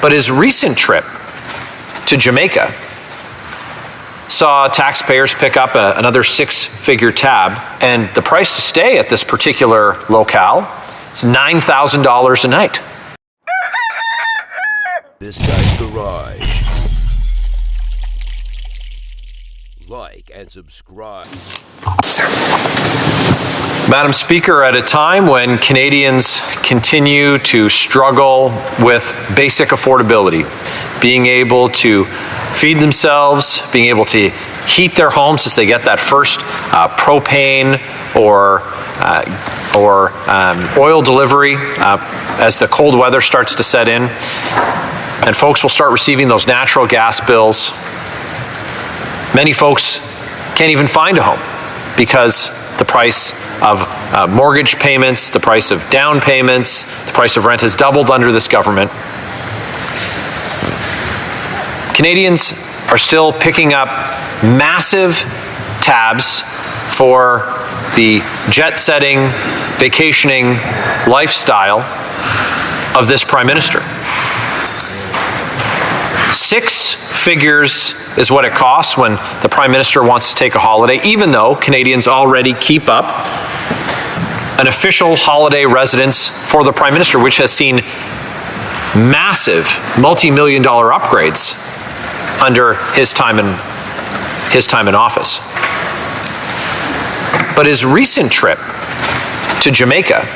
But his recent trip to Jamaica saw taxpayers pick up another six-figure tab, and the price to stay at this particular locale is $9,000 a night. This guy's garage. Like and subscribe. Madam Speaker, at a time when Canadians continue to struggle with basic affordability, being able to feed themselves, being able to heat their homes as they get that first propane or oil delivery as the cold weather starts to set in, and folks will start receiving those natural gas bills. Many folks can't even find a home because the price of mortgage payments, the price of down payments, the price of rent has doubled under this government. Canadians are still picking up massive tabs for the jet-setting, vacationing lifestyle of this Prime Minister. 6 figures is what it costs when the Prime Minister wants to take a holiday, even though Canadians already keep up an official holiday residence for the Prime Minister, which has seen massive multi-million-dollar upgrades under his time in office. But his recent trip to Jamaica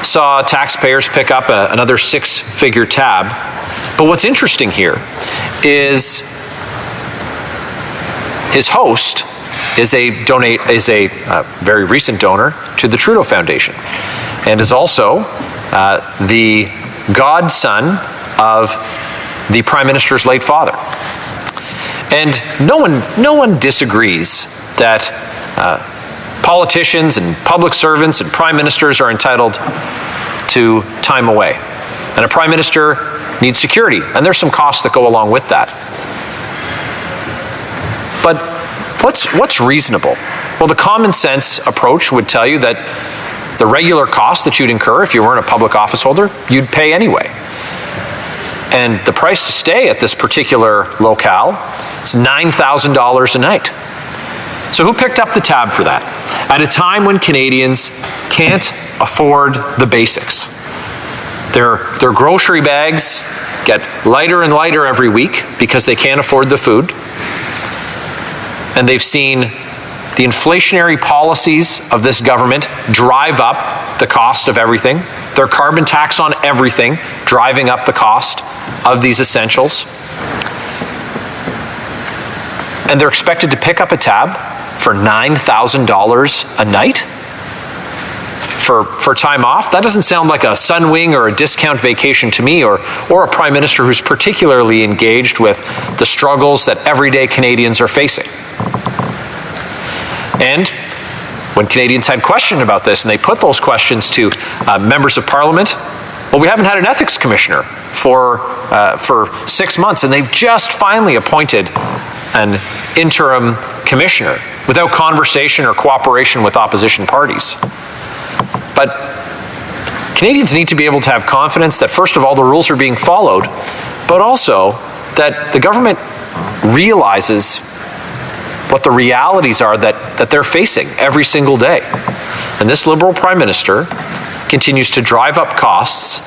saw taxpayers pick up another six-figure tab. But what's interesting here is his host is a very recent donor to the Trudeau Foundation, and is also the godson of the Prime Minister's late father. And no one disagrees that politicians and public servants and prime ministers are entitled to time away. And a prime minister needs security, and there's some costs that go along with that. But what's reasonable? Well, the common sense approach would tell you that the regular cost that you'd incur if you weren't a public office holder, you'd pay anyway. And the price to stay at this particular locale is $9,000 a night. So who picked up the tab for that? At a time when Canadians can't afford the basics. Their grocery bags get lighter and lighter every week because they can't afford the food. And they've seen the inflationary policies of this government drive up the cost of everything. Their carbon tax on everything, driving up the cost of these essentials. And they're expected to pick up a tab for $9,000 a night for time off. That doesn't sound like a Sunwing or a discount vacation to me, or a Prime Minister who's particularly engaged with the struggles that everyday Canadians are facing. And when Canadians had questions about this, and they put those questions to members of Parliament, well, we haven't had an ethics commissioner for 6 months, and they've just finally appointed an interim commissioner without conversation or cooperation with opposition parties. But Canadians need to be able to have confidence that, first of all, the rules are being followed, but also that the government realizes what the realities are that they're facing every single day. And this Liberal Prime Minister continues to drive up costs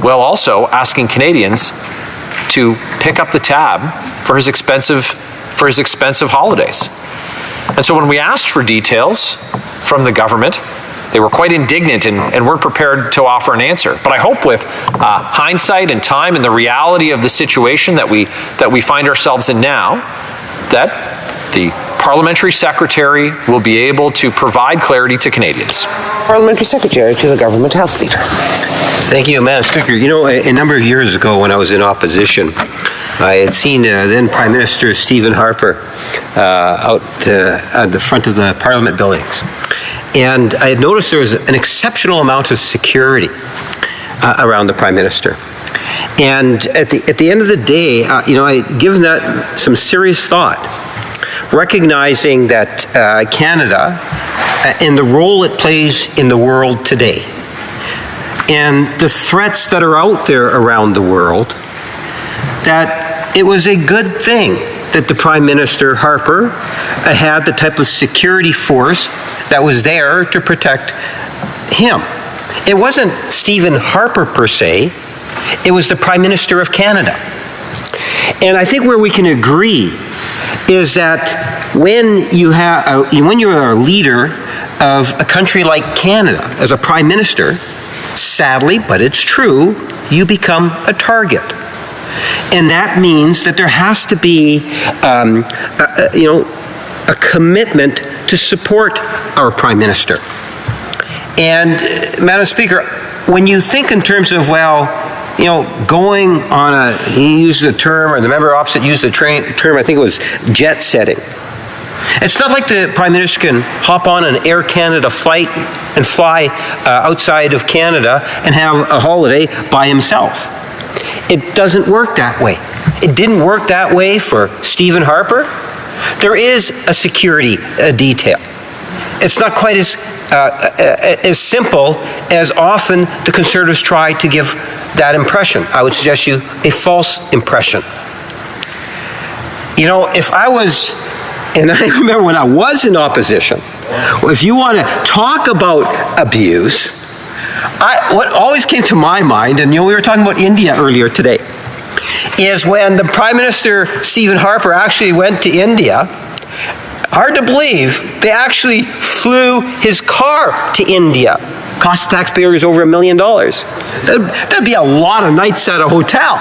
while also asking Canadians to pick up the tab for his expensive holidays. And so when we asked for details from the government, they were quite indignant and weren't prepared to offer an answer. But I hope with hindsight and time and the reality of the situation that we find ourselves in now, that the Parliamentary Secretary will be able to provide clarity to Canadians. Parliamentary Secretary to the Government Health Leader. Thank you, Madam Speaker. You know, a number of years ago when I was in opposition, I had seen then Prime Minister Stephen Harper out at the front of the Parliament buildings. And I had noticed there was an exceptional amount of security around the Prime Minister. And at the end of the day, I had given that some serious thought, recognizing that Canada and the role it plays in the world today and the threats that are out there around the world, that it was a good thing that the Prime Minister Harper had the type of security force that was there to protect him. It wasn't Stephen Harper per se, it was the Prime Minister of Canada. And I think where we can agree is that when you're a leader of a country like Canada, as a Prime Minister, sadly, but it's true, you become a target. And that means that there has to be, a commitment to support our Prime Minister. And, Madam Speaker, when you think in terms of, going on he used the term, or the member opposite used the term, I think it was jet setting. It's not like the Prime Minister can hop on an Air Canada flight and fly outside of Canada and have a holiday by himself. It doesn't work that way. It didn't work that way for Stephen Harper. There is a security detail. It's not quite as simple as often the Conservatives try to give that impression. I would suggest you a false impression. If I was, and I remember when I was in opposition, if you want to talk about abuse, what always came to my mind, and we were talking about India earlier today, is when the Prime Minister, Stephen Harper, actually went to India. Hard to believe, they actually flew his car to India. Cost taxpayers over $1 million. That'd be a lot of nights at a hotel.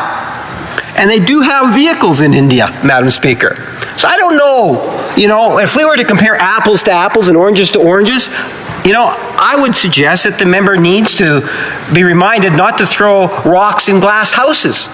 And they do have vehicles in India, Madam Speaker. So I don't know, if we were to compare apples to apples and oranges to oranges, I would suggest that the member needs to be reminded not to throw rocks in glass houses.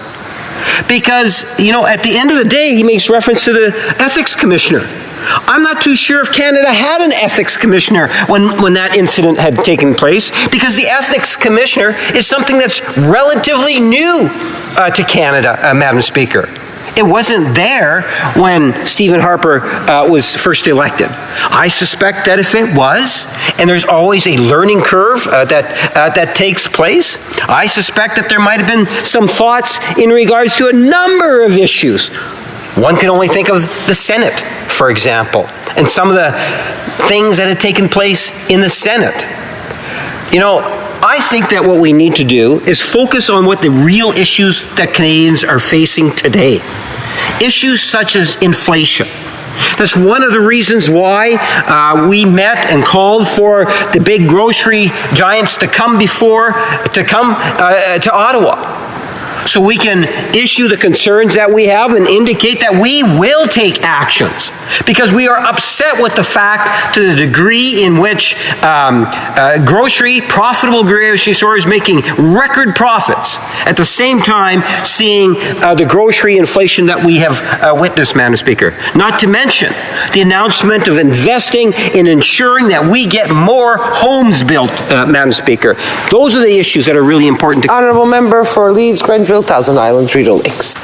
Because, at the end of the day, he makes reference to the Ethics Commissioner. I'm not too sure if Canada had an Ethics Commissioner when that incident had taken place, because the Ethics Commissioner is something that's relatively new to Canada, Madam Speaker. It wasn't there when Stephen Harper was first elected. I suspect that if it was, and there's always a learning curve that takes place, I suspect that there might have been some thoughts in regards to a number of issues. One can only think of the Senate, for example, and some of the things that had taken place in the Senate. I think that what we need to do is focus on what the real issues that Canadians are facing today. Issues such as inflation. That's one of the reasons why we met and called for the big grocery giants to come to Ottawa, so we can issue the concerns that we have and indicate that we will take actions, because we are upset with the fact to the degree in which profitable grocery stores making record profits, at the same time seeing the grocery inflation that we have witnessed, Madam Speaker. Not to mention the announcement of investing in ensuring that we get more homes built, Madam Speaker. Those are the issues that are really important to Honourable Member for Leeds, Grenville, Thousand Islands, Rideau Lakes.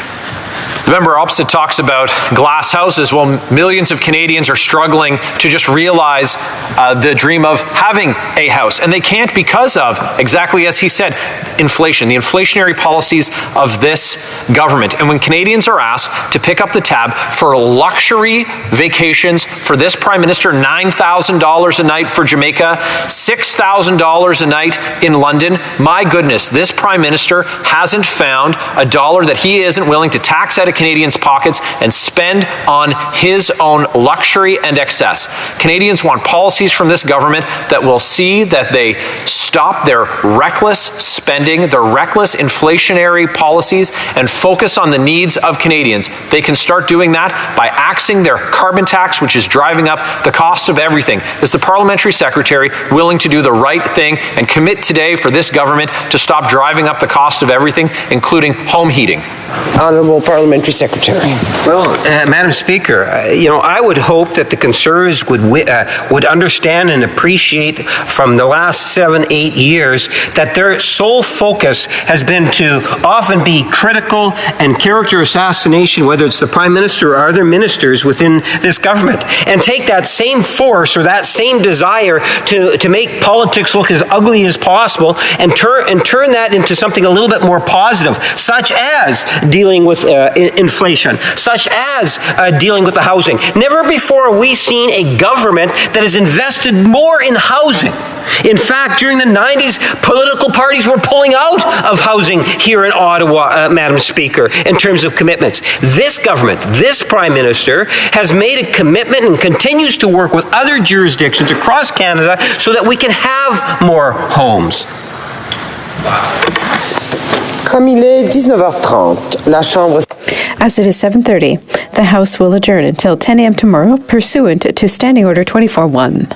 The member opposite talks about glass houses. Well, millions of Canadians are struggling to just realize the dream of having a house, and they can't because of, exactly as he said, inflation, the inflationary policies of this government. And when Canadians are asked to pick up the tab for luxury vacations for this Prime Minister, $9,000 a night for Jamaica, $6,000 a night in London, my goodness, this Prime Minister hasn't found a dollar that he isn't willing to tax out of Canadians' pockets and spend on his own luxury and excess. Canadians want policies from this government that will see that they stop their reckless spending, their reckless inflationary policies, and focus on the needs of Canadians. They can start doing that by axing their carbon tax, which is driving up the cost of everything. Is the Parliamentary Secretary willing to do the right thing and commit today for this government to stop driving up the cost of everything, including home heating? Honourable Parliamentary Parliamentary Secretary. Well, Madam Speaker, I would hope that the Conservatives would understand and appreciate from the last 7-8 years that their sole focus has been to often be critical and character assassination, whether it's the Prime Minister or other ministers within this government, and take that same force or that same desire to make politics look as ugly as possible and turn that into something a little bit more positive, such as dealing with inflation, such as dealing with the housing. Never before have we seen a government that has invested more in housing. In fact, during the 90s, political parties were pulling out of housing here in Ottawa, Madam Speaker, in terms of commitments. This government, this Prime Minister, has made a commitment and continues to work with other jurisdictions across Canada so that we can have more homes. Comme il est 19h30, la Chambre... As it is 7:30, the House will adjourn until 10 a.m. tomorrow, pursuant to Standing Order 24-1.